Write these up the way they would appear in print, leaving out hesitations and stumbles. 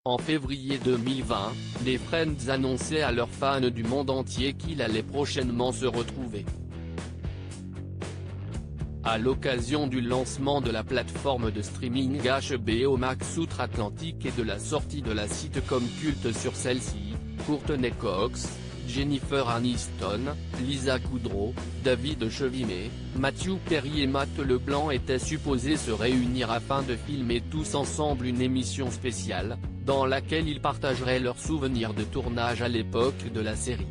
En février 2020, les Friends annonçaient à leurs fans du monde entier qu'ils allaient prochainement se retrouver. À l'occasion du lancement de la plateforme de streaming HBO Max outre-Atlantique et de la sortie de la sitcom culte sur celle-ci, Courtney Cox, Jennifer Aniston, Lisa Kudrow, David Chevalier, Matthew Perry et Matt LeBlanc étaient supposés se réunir afin de filmer tous ensemble une émission spéciale, dans laquelle ils partageraient leurs souvenirs de tournage à l'époque de la série.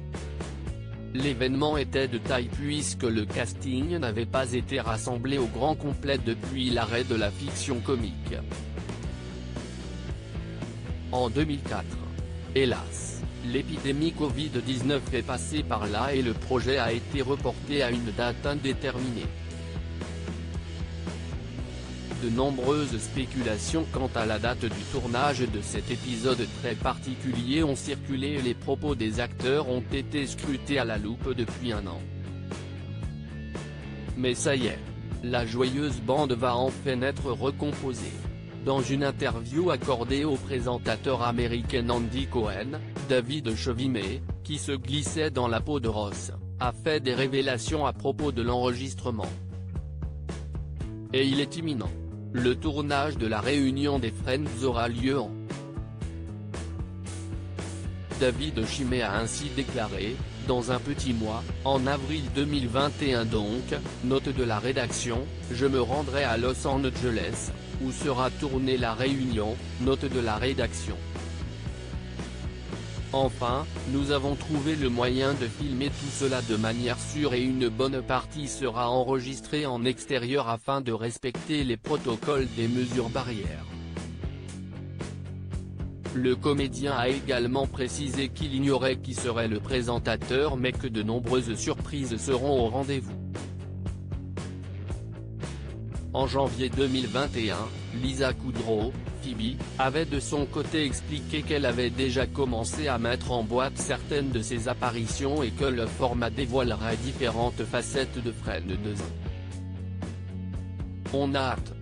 L'événement était de taille puisque le casting n'avait pas été rassemblé au grand complet depuis l'arrêt de la fiction comique en 2004. Hélas, l'épidémie Covid-19 est passée par là et le projet a été reporté à une date indéterminée. De nombreuses spéculations quant à la date du tournage de cet épisode très particulier ont circulé et les propos des acteurs ont été scrutés à la loupe depuis un an. Mais ça y est, la joyeuse bande va enfin être recomposée. Dans une interview accordée au présentateur américain Andy Cohen, David Chevalier, qui se glissait dans la peau de Ross, a fait des révélations à propos de l'enregistrement. Et il est imminent. Le tournage de la réunion des Friends aura lieu en David Chevalier a ainsi déclaré, dans un petit mois, en avril 2021 donc, note de la rédaction, je me rendrai à Los Angeles, où sera tournée la réunion, note de la rédaction. Enfin, nous avons trouvé le moyen de filmer tout cela de manière sûre et une bonne partie sera enregistrée en extérieur afin de respecter les protocoles des mesures barrières. Le comédien a également précisé qu'il ignorait qui serait le présentateur mais que de nombreuses surprises seront au rendez-vous. En janvier 2021, Lisa Kudrow, Phoebe, avait de son côté expliqué qu'elle avait déjà commencé à mettre en boîte certaines de ses apparitions et que le format dévoilerait différentes facettes de Friends 2 ans. On a hâte.